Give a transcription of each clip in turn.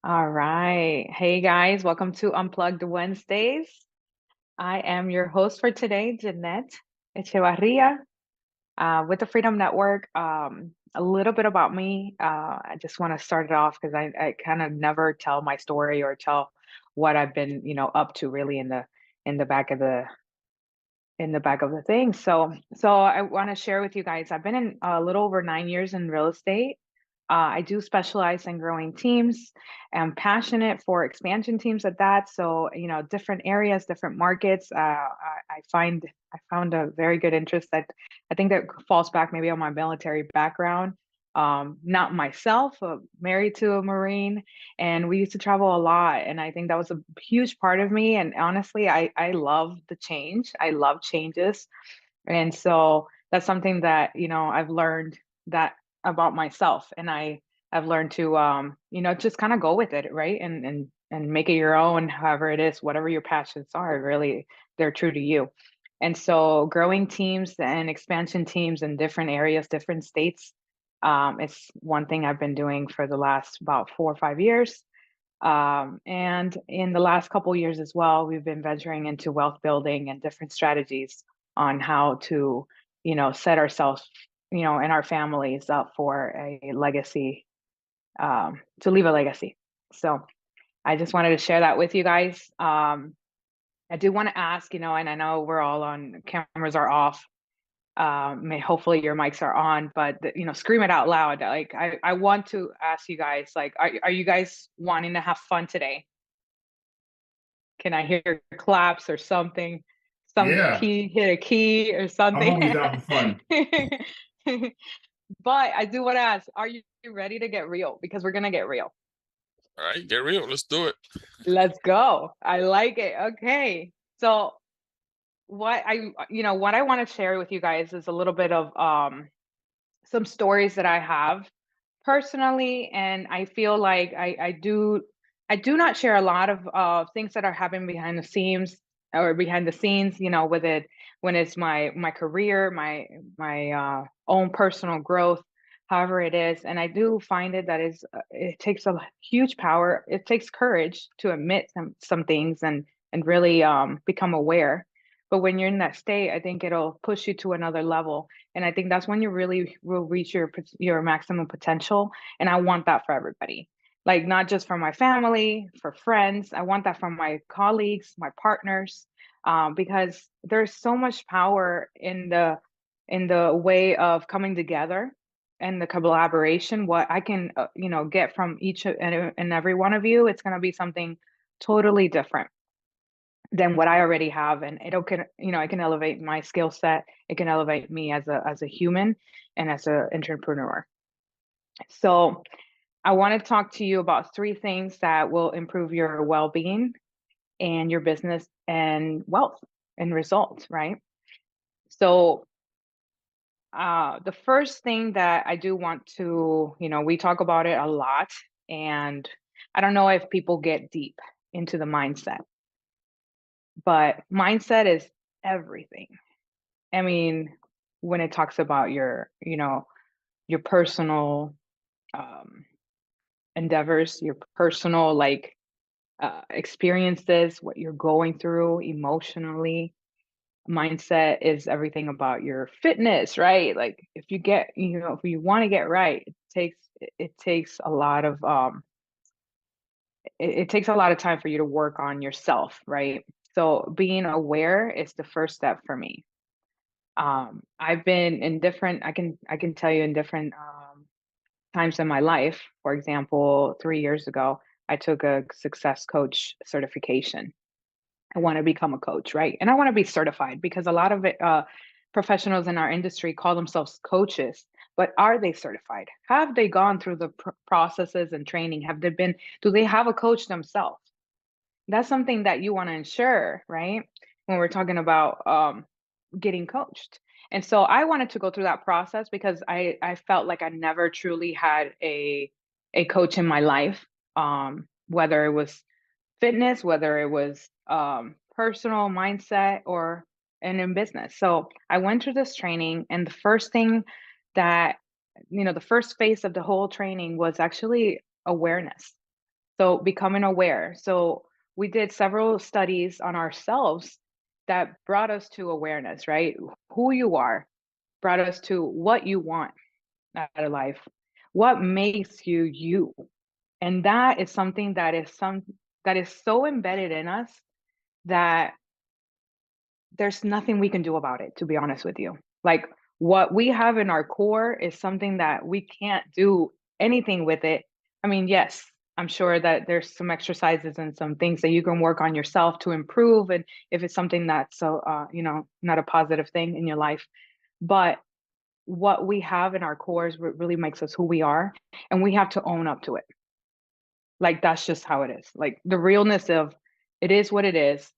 All right. Hey guys, welcome to Unplugged Wednesdays. I am your host for today, Jeannette Echevarria, with the Freedom Network. A little bit about me. I just want to start it off because I kind of never tell my story or tell what I've been, up to really in the back of the thing. So I want to share with you guys. I've been in a little over 9 years in real estate. I do specialize in growing teams. I'm passionate for expansion teams at that. So, different areas, different markets. I found a very good interest that I think that falls back maybe on my military background. Not myself, married to a Marine, and we used to travel a lot. And I think that was a huge part of me. And honestly, I love the change. I love changes. And so that's something that, I've learned that about myself. And I've learned to just kind of go with it, right? And make it your own, however it is, whatever your passions are, really they're true to you. And so growing teams and expansion teams in different areas, different states, it's one thing I've been doing for the last about 4 or 5 years. And in the last couple years as well, we've been venturing into wealth building and different strategies on how to, set ourselves, and our families up for a legacy, to leave a legacy. So I just wanted to share that with you guys. I do want to ask, and I know we're all on, cameras are off. Hopefully your mics are on, but scream it out loud. Like I want to ask you guys, like, are you guys wanting to have fun today? Can I hear claps or something? Some Yeah, key, hit a key or I'm something. always down for fun. But I do want to ask, are you ready to get real? Because we're gonna get real. All right, get real. Let's do it. Let's go. I like it. Okay. So what I want to share with you guys is a little bit of some stories that I have personally, and I feel like I do not share a lot of things that are happening behind the scenes, with it when it's my career, my own personal growth, however it is. And I do find it takes a huge power. It takes courage to admit some things and really become aware. But when you're in that state, I think it'll push you to another level, and I think that's when you really will reach your maximum potential. And I want that for everybody. Like not just for my family, for friends. I want that from my colleagues, my partners, because there's so much power in the way of coming together and the collaboration. What I can get from each and every one of you, it's going to be something totally different than what I already have, and it can elevate my skill set. It can elevate me as a human and as an entrepreneur. So I want to talk to you about three things that will improve your well-being and your business and wealth and results, right? So the first thing that I do want to, we talk about it a lot, and I don't know if people get deep into the mindset, but mindset is everything. I mean, when it talks about your personal um, endeavors, your personal experiences, what you're going through emotionally, mindset is everything about your fitness, right? Like if you want to get right, it takes a lot of it takes a lot of time for you to work on yourself, right? So being aware is the first step for me. I've been in different I can tell you in different times in my life. For example, 3 years ago, I took a success coach certification. I want to become a coach, right? And I want to be certified because a lot of professionals in our industry call themselves coaches, but are they certified? Have they gone through the processes and training? Do they have a coach themselves? That's something that you want to ensure, right? When we're talking about getting coached. And so I wanted to go through that process because I felt like I never truly had a coach in my life, whether it was fitness, whether it was personal mindset or and in business. So I went through this training, and the first thing that the first phase of the whole training was actually awareness. So becoming aware. So we did several studies on ourselves that brought us to awareness, right? Who you are brought us to what you want out of life, what makes you you. And that is something that is so embedded in us that there's nothing we can do about it, to be honest with you. Like, what we have in our core is something that we can't do anything with it. I mean, yes, I'm sure that there's some exercises and some things that you can work on yourself to improve, and if it's something that's so not a positive thing in your life. But what we have in our core is what really makes us who we are, and we have to own up to it. Like, that's just how it is. Like, the realness of it is what it is.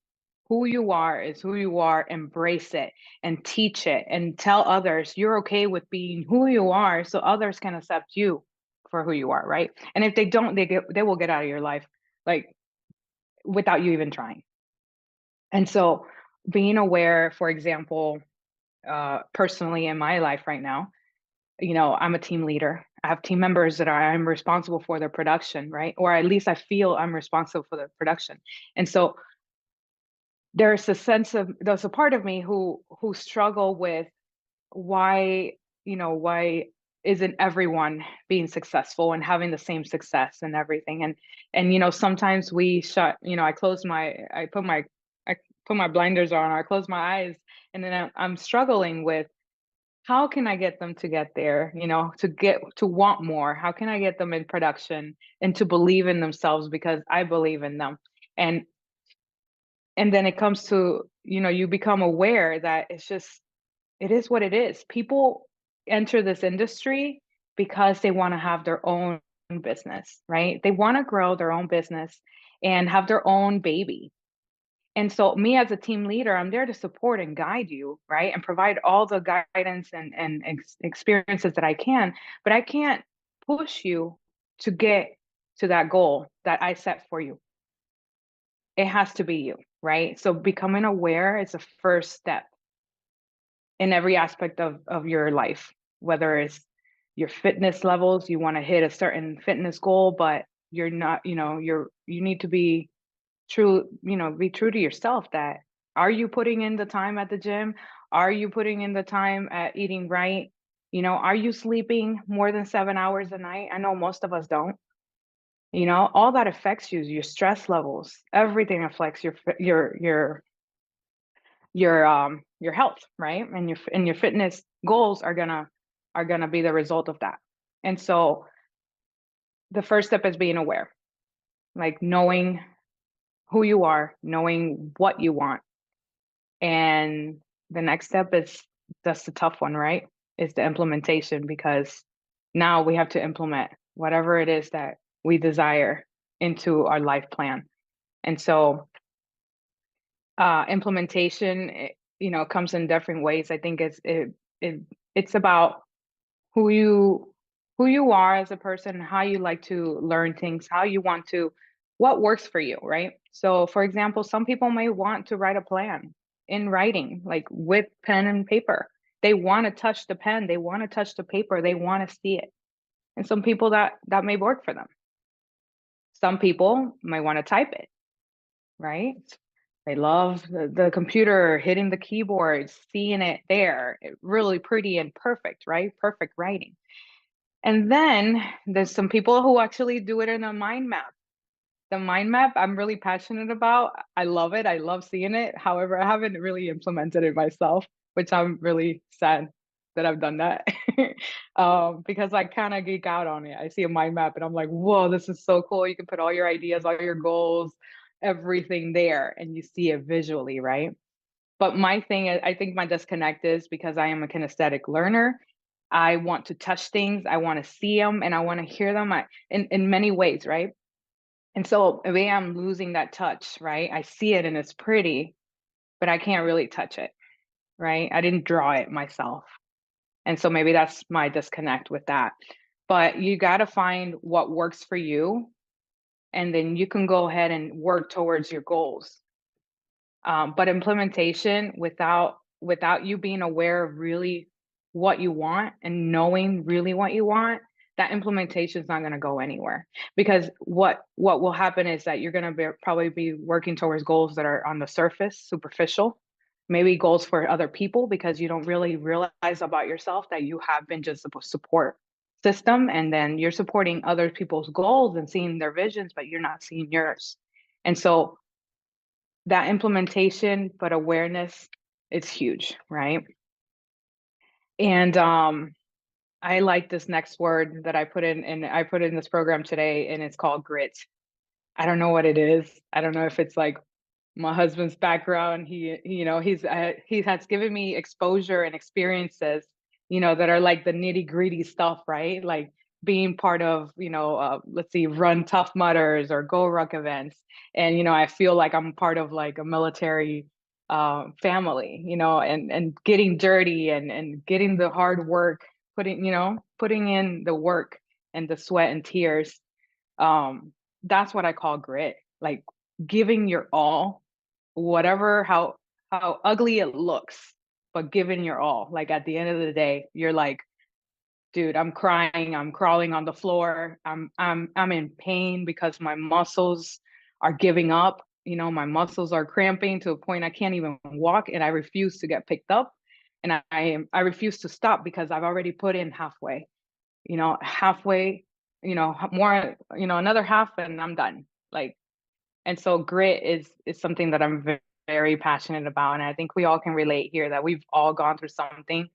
Who you are is who you are. Embrace it and teach it and tell others you're okay with being who you are so others can accept you for who you are, right? And if they don't, they will get out of your life, like, without you even trying. And so being aware, for example, personally in my life right now, I'm a team leader. I have team members that I'm responsible for their production, right? Or at least I feel I'm responsible for the production. And so there's a part of me who struggle with why, why isn't everyone being successful and having the same success and everything? And sometimes we shut, I put my blinders on, or I close my eyes, and then I'm struggling with how can I get them to get there, to want more? How can I get them in production and to believe in themselves because I believe in them? And and then it comes to, you become aware that it is what it is. People enter this industry because they want to have their own business, right? They want to grow their own business and have their own baby. And so, me as a team leader, I'm there to support and guide you, right? And provide all the guidance and experiences that I can, but I can't push you to get to that goal that I set for you. It has to be you, right? So, becoming aware is a first step in every aspect of your life, whether it's your fitness levels, you want to hit a certain fitness goal, but you're not, you need to be true, be true to yourself. That are you putting in the time at the gym? Are you putting in the time at eating right? Are you sleeping more than 7 hours a night? I know most of us don't. All that affects you, your stress levels, everything affects your health, right? And your fitness goals are gonna be the result of that. And so the first step is being aware, like knowing who you are, knowing what you want. And the next step is that's the tough one, right? Is the implementation, because now we have to implement whatever it is that we desire into our life plan. And so implementation, comes in different ways. I think it's about who you are as a person, how you like to learn things, how you want to, what works for you, right? So, for example, some people may want to write a plan in writing, like with pen and paper. They want to touch the pen, they want to touch the paper, they want to see it. And some people that may work for them. Some people might want to type it, right? They love the computer, hitting the keyboard, seeing it there, really pretty and perfect, right? Perfect writing. And then there's some people who actually do it in a mind map. The mind map I'm really passionate about. I love it. I love seeing it. However, I haven't really implemented it myself, which I'm really sad that I've done that. Because I kind of geek out on it. I see a mind map and I'm like, whoa, this is so cool. You can put all your ideas, all your goals, everything there, and you see it visually, right? But my thing is, I think my disconnect is because I am a kinesthetic learner. I want to touch things, I want to see them, and I want to hear them in many ways, right? And so maybe I'm losing that touch, right? I see it and it's pretty, but I can't really touch it, right? I didn't draw it myself. And so maybe that's my disconnect with that. But you got to find what works for you, and then you can go ahead and work towards your goals. But implementation without you being aware of really what you want and knowing really what you want, that implementation is not going to go anywhere, because what will happen is that you're going to probably be working towards goals that are on the surface, superficial, maybe goals for other people, because you don't really realize about yourself that you have been just a support system, and then you're supporting other people's goals and seeing their visions, but you're not seeing yours. And so that implementation, but awareness, it's huge, right? And I like this next word that I put in, and I put in this program today, and it's called grit. I don't know what it is. I don't know if it's like my husband's background. He has given me exposure and experiences, that are like the nitty gritty stuff, right? Like being part of, let's see, Run Tough Mudders or Go Ruck events. And, I feel like I'm part of like a military family, and getting dirty and getting the hard work, putting in the work and the sweat and tears. That's what I call grit, like giving your all, whatever, how ugly it looks, but giving your all. Like at the end of the day, you're like, dude, I'm crying, I'm crawling on the floor, I'm in pain because my muscles are giving up. My muscles are cramping to a point I can't even walk, and I refuse to get picked up. And I refuse to stop because I've already put in halfway, halfway, more, another half, and I'm done. Like, and so grit is something that I'm very passionate about, and I think we all can relate here, that we've all gone through something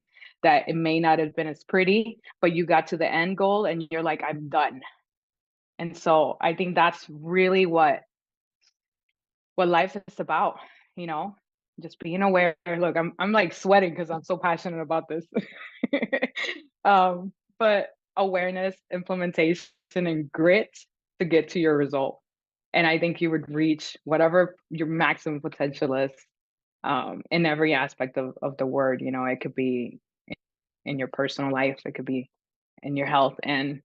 that it may not have been as pretty, but you got to the end goal and you're like, I'm done. And so I think that's really what life is about, you know, just being aware. Look, I'm like sweating because I'm so passionate about this. But awareness, implementation, and grit to get to your result. And I think you would reach whatever your maximum potential is, in every aspect of the word. It could be in your personal life, it could be in your health, and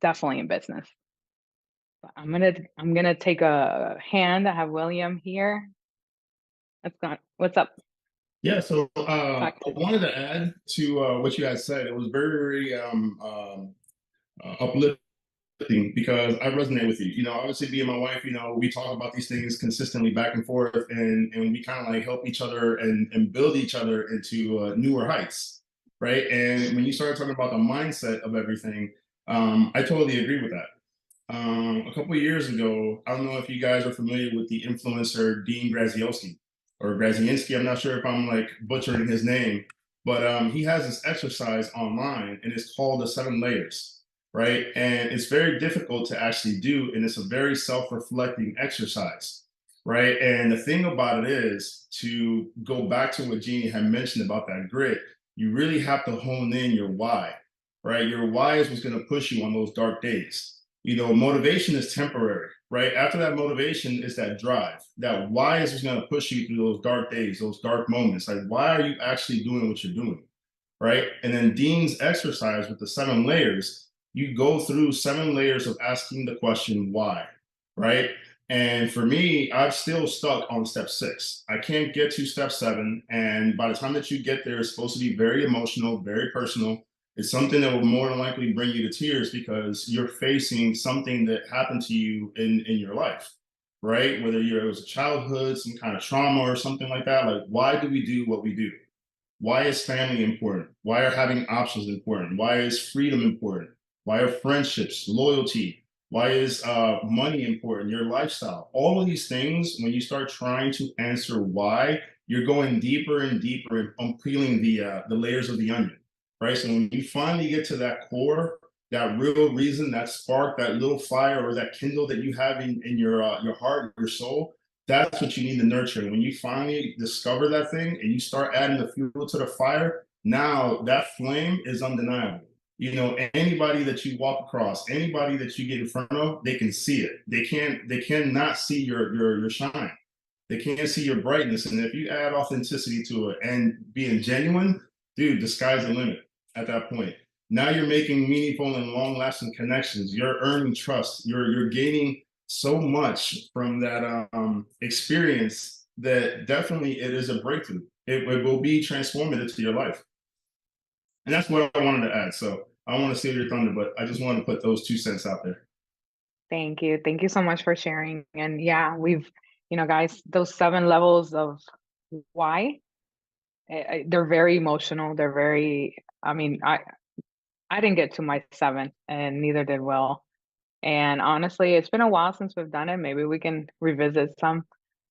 definitely in business. But I'm gonna take a hand. I have William here. What's up? Yeah, so Talk. I wanted to add to what you guys said. It was very, very uplifting because I resonate with you. Obviously, me and my wife, we talk about these things consistently back and forth, and we kind of like help each other and build each other into newer heights, right? And when you started talking about the mindset of everything, I totally agree with that. A couple of years ago, I don't know if you guys are familiar with the influencer Dean Graziosi or Graziensky. I'm not sure if I'm like butchering his name, but he has this exercise online, and it's called the 7 layers, right? And it's very difficult to actually do, and it's a very self-reflecting exercise, right? And the thing about it is, to go back to what Jeannie had mentioned about that grit, you really have to hone in your why, right? Your why is what's going to push you on those dark days. Motivation is temporary, right? After that motivation is that drive. That why is what's going to push you through those dark days, those dark moments. Like, why are you actually doing what you're doing, right? And then Dean's exercise with the 7 layers, you go through 7 layers of asking the question why, right? And for me, I've still stuck on step 6. I can't get to step 7. And by the time that you get there, it's supposed to be very emotional, very personal. It's something that will more than likely bring you to tears because you're facing something that happened to you in your life, right? Whether it was a childhood, some kind of trauma or something like that. Like, why do we do what we do? Why is family important? Why are having options important? Why is freedom important? Why are friendships, loyalty? Why is money important? Your lifestyle? All of these things, when you start trying to answer why, you're going deeper and deeper and peeling the layers of the onion, right? So when you finally get to that core, that real reason, that spark, that little fire or that kindle that you have in your heart, your soul, that's what you need to nurture. And when you finally discover that thing and you start adding the fuel to the fire, now that flame is undeniable. Anybody that you walk across, anybody that you get in front of, they can see it. They cannot see your shine. They can't see your brightness. And if you add authenticity to it and being genuine, dude, the sky's the limit at that point. Now you're making meaningful and long-lasting connections. You're earning trust. You're gaining so much from that experience that definitely it is a breakthrough. It will be transformative to your life. And that's what I wanted to add. So I don't want to steal your thunder, but I just want to put those 2 cents out there. Thank you. Thank you so much for sharing. And yeah, guys, those 7 levels of why, they're very emotional. They're very, I didn't get to my 7 and neither did Will. And honestly, it's been a while since we've done it. Maybe we can revisit some,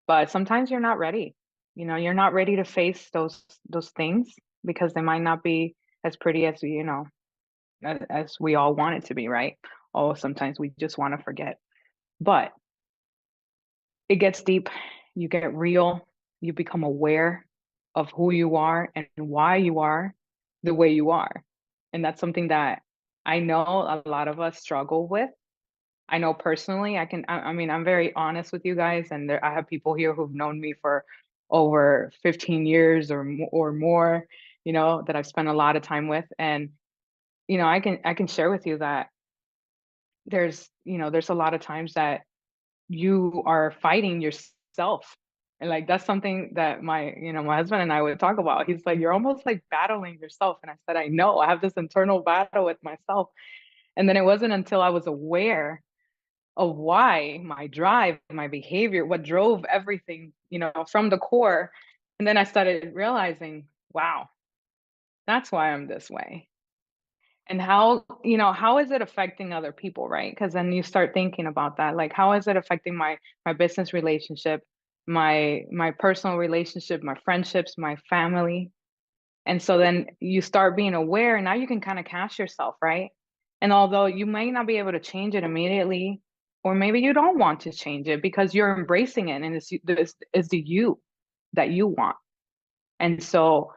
but sometimes you're not ready. You're not ready to face those things because they might not be as pretty as as we all want it to be, right? Oh, sometimes we just want to forget. But it gets deep, you get real, you become aware of who you are and why you are the way you are. And that's something that I know a lot of us struggle with. I know personally, I'm very honest with you guys, and I have people here who've known me for over 15 years or more, that I've spent a lot of time with. And, I can share with you that there's a lot of times that you are fighting yourself. And like that's something that my husband and I would talk about. He's like, you're almost like battling yourself. And I said, I know, I have this internal battle with myself. And then it wasn't until I was aware of why my drive, my behavior, what drove everything, from the core. And then I started realizing, wow, that's why I'm this way. And how is it affecting other people, right? Because then you start thinking about that, like, how is it affecting my business relationship, my personal relationship, my friendships, my family? And so then you start being aware, and now you can kind of catch yourself, right? And although you may not be able to change it immediately, or maybe you don't want to change it because you're embracing it and it's the you that you want. And so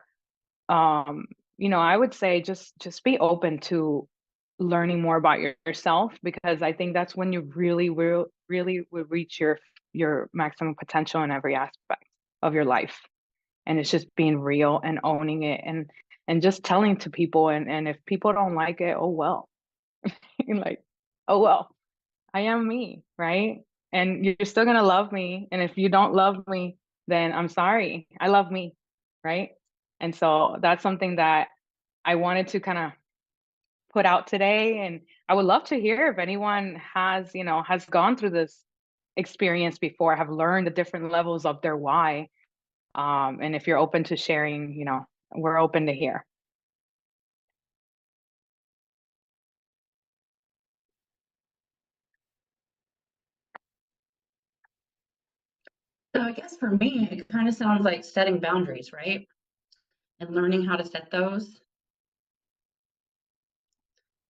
um I would say just be open to learning more about yourself, because I think that's when you really will reach your maximum potential in every aspect of your life. And it's just being real and owning it, and just telling to people, and if people don't like it, oh well. Like, oh well, I am me, right? And you're still gonna love me, and if you don't love me, then I'm sorry, I love me, right? And so that's something that I wanted to kind of put out today. And I would love to hear if anyone has gone through this experience before, have learned the different levels of their why. And if you're open to sharing, we're open to hear. So I guess for me, it kind of sounds like setting boundaries, right? And learning how to set those.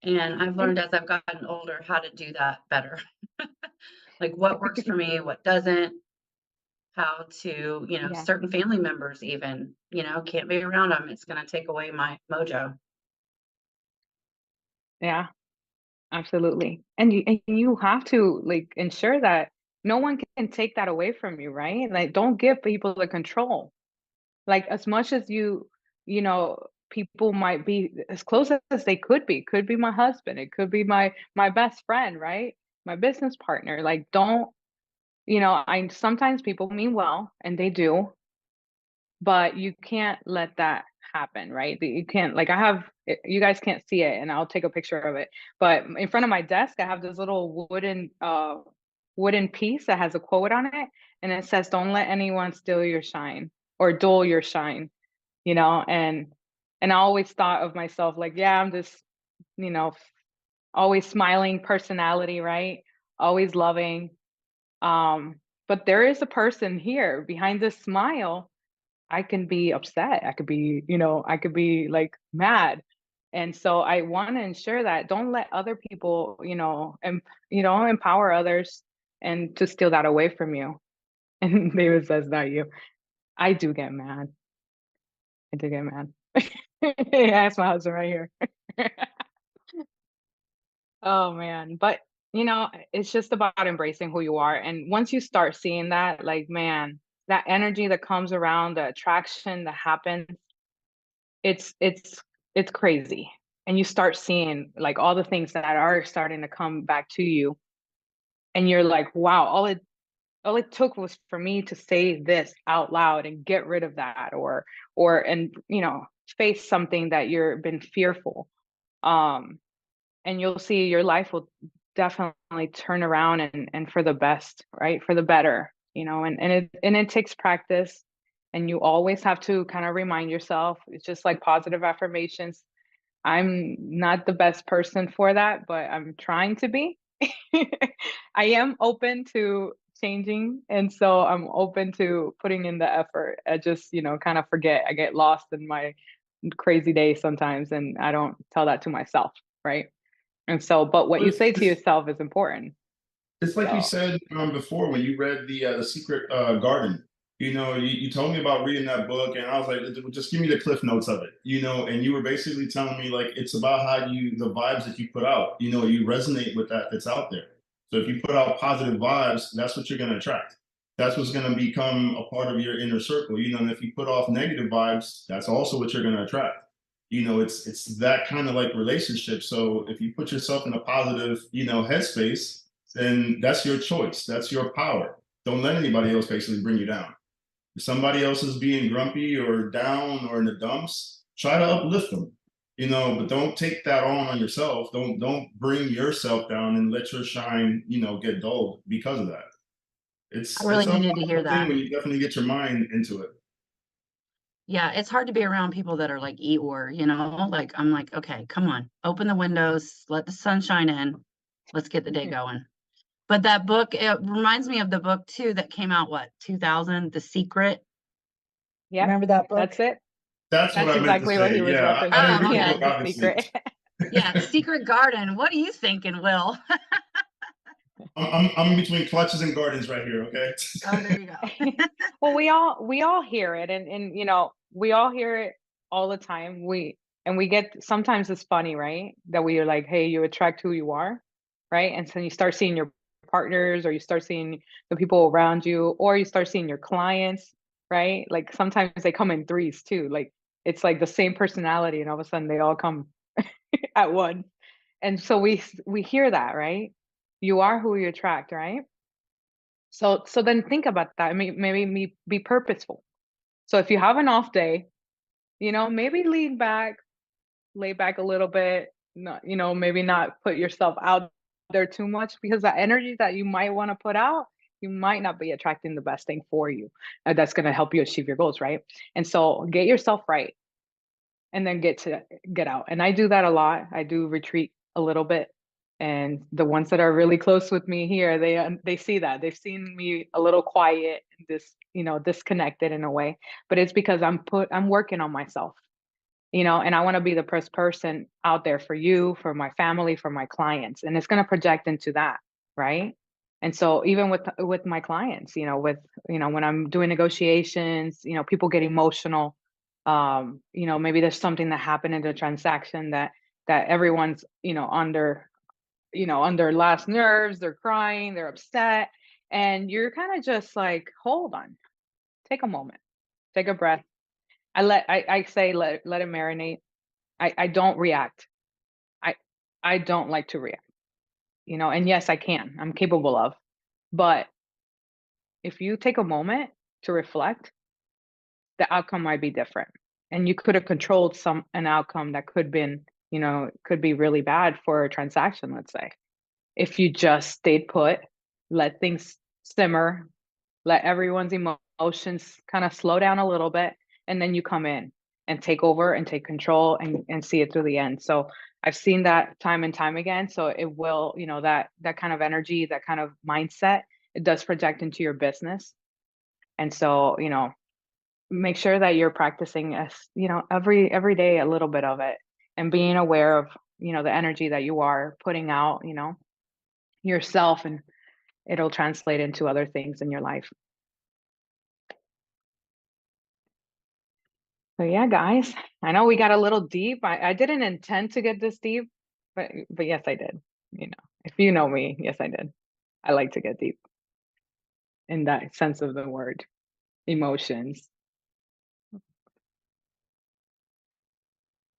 And I've And learned as I've gotten older how to do that better. Like what works for me, what doesn't, how to, yeah, certain family members even, can't be around them. It's going to take away my mojo. yeah, absolutely. And you have to like ensure that no one can take that away from you, right? Like, don't give people the control. Like, as much as people might be as close as they could be my husband, it could be my best friend, right? My business partner. Like, don't, I sometimes people mean well, and they do, but you can't let that happen, right? You can't, like, you guys can't see it, and I'll take a picture of it. But in front of my desk, I have this little wooden piece that has a quote on it, and it says, "Don't let anyone steal your shine or dull your shine." And I always thought of myself like, yeah, I'm this, you know, always smiling personality, right? Always loving. But there is a person here behind this smile. I can be upset. I could be like mad. And so I want to ensure that don't let other people, empower others and to steal that away from you. And David says, not you. I do get mad. I do get mad. Yeah, that's my husband right here. Oh man. But it's just about embracing who you are. And once you start seeing that, like, man, that energy that comes around, the attraction that happens, it's crazy. And you start seeing like all the things that are starting to come back to you. And you're like, wow, all it took was for me to say this out loud and get rid of that, or and face something that you're been fearful. and you'll see your life will definitely turn around and for the best, right? For the better, and it takes practice, and you always have to kind of remind yourself. It's just like positive affirmations. I'm not the best person for that, but I'm trying to be. I am open to changing, and so I'm open to putting in the effort. I just, kind of forget. I get lost in my crazy day sometimes, and I don't tell that to myself, right? And so, but what Well, you say to yourself is important. it's like you So, said before when you read the Secret Garden. You told me about reading that book, and I was like, just give me the cliff notes of it. And you were basically telling me like it's about how the vibes that you put out. You resonate with that's out there. So if you put out positive vibes, that's what you're going to attract. That's what's going to become a part of your inner circle. And if you put off negative vibes, that's also what you're going to attract. It's that kind of like relationship. So if you put yourself in a positive, headspace, then that's your choice. That's your power. Don't let anybody else basically bring you down. If somebody else is being grumpy or down or in the dumps, try to uplift them. But don't take that on yourself. Don't bring yourself down and let your shine, get dulled because of that. I It's really a needed to hear powerful thing that. when you definitely get your mind into it. Yeah, it's hard to be around people that are like Eeyore, like I'm like, okay, come on, open the windows, let the sun shine in, let's get the day going. But that book, it reminds me of the book too that came out, what, 2000, The Secret. yep, Remember that book? that's it. That's what That's I meant to exactly what say. he was Yeah, I didn't referencing. read the Yeah, Okay. book, the obviously. secret. Yeah, Secret Garden. What are you thinking, Will? I'm in between clutches and gardens right here. Okay. Oh, there you go. Well, we all hear it, and we all hear it all the time. We get, sometimes it's funny, right? That we are like, hey, you attract who you are, right? And so you start seeing your partners, or you start seeing the people around you, or you start seeing your clients, right? Like sometimes they come in threes too. Like it's like the same personality, and all of a sudden they all come at once. And so we hear that, right? You are who you attract, right? So then think about that. Maybe be purposeful. So if you have an off day, maybe lay back a little bit, not, maybe not put yourself out there too much, because the energy that you might want to put out, you might not be attracting the best thing for you. That's going to help you achieve your goals, right? And so get yourself right, and then get out. And I do that a lot. I do retreat a little bit. And the ones that are really close with me here, they see that. They've seen me a little quiet, disconnected in a way. But it's because I'm working on myself, and I want to be the best person out there for you, for my family, for my clients. And it's going to project into that, right? And so even with my clients, when I'm doing negotiations, people get emotional. Maybe there's something that happened in the transaction that everyone's, under last nerves, they're crying, they're upset, and you're kind of just like, hold on, take a moment, take a breath. I say let it marinate. I don't react. I I don't like to react, and yes, I can. I'm capable of. But if you take a moment to reflect, the outcome might be different. And you could have controlled an outcome that could be really bad for a transaction, let's say. If you just stayed put, let things simmer, let everyone's emotions kind of slow down a little bit, and then you come in and take over and take control and see it through the end. So I've seen that time and time again. So it will, that kind of energy, that kind of mindset, it does project into your business. And so, make sure that you're practicing every day a little bit of it, and being aware of, the energy that you are putting out, yourself, and it'll translate into other things in your life. So yeah, guys, I know we got a little deep. I didn't intend to get this deep, but yes, I did. If you know me, yes, I did. I like to get deep in that sense of the word, emotions.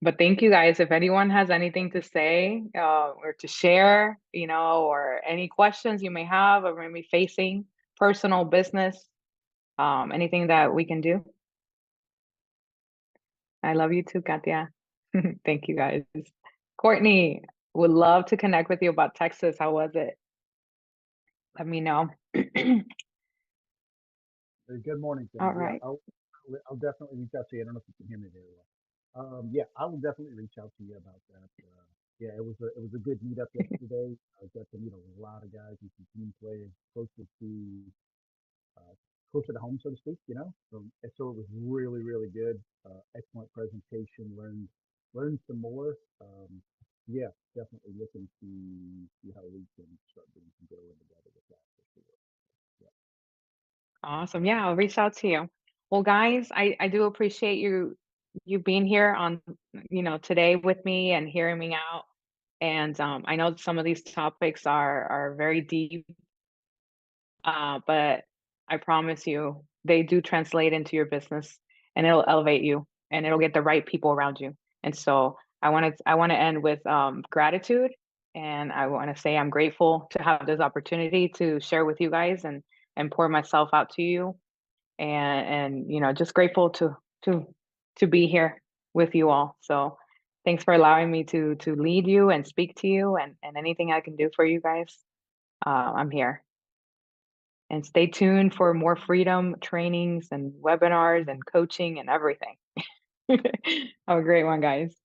But thank you guys. If anyone has anything to say or to share, or any questions you may have, or maybe facing personal business, anything that we can do. I love you too, Katia. Thank you guys. Courtney, Would love to connect with you about Texas. How was it? Let me know. Good morning, All Cindy. Yeah, right. I'll definitely reach out to you. I don't know if you can hear me very well. Yeah, I will definitely reach out to you about that. Yeah, it was a good meetup yesterday. I got to meet a lot of guys and some team players uh, closer to home, so to speak. So it was really really good. Excellent presentation. Learned some more. Yeah, definitely looking to see how we can start doing some growing together with that for sure. Yeah. Awesome. Yeah, I'll reach out to you. Well, guys, I do appreciate you being here on, today with me and hearing me out. And I know some of these topics are very deep, but I promise you they do translate into your business and it'll elevate you and it'll get the right people around you. And so I want to end with gratitude, and I want to say I'm grateful to have this opportunity to share with you guys and pour myself out to you, and just grateful to to be here with you all. So thanks for allowing me to lead you and speak to you, and anything I can do for you guys, I'm here. And stay tuned for more freedom trainings and webinars and coaching and everything. Have a great one, guys.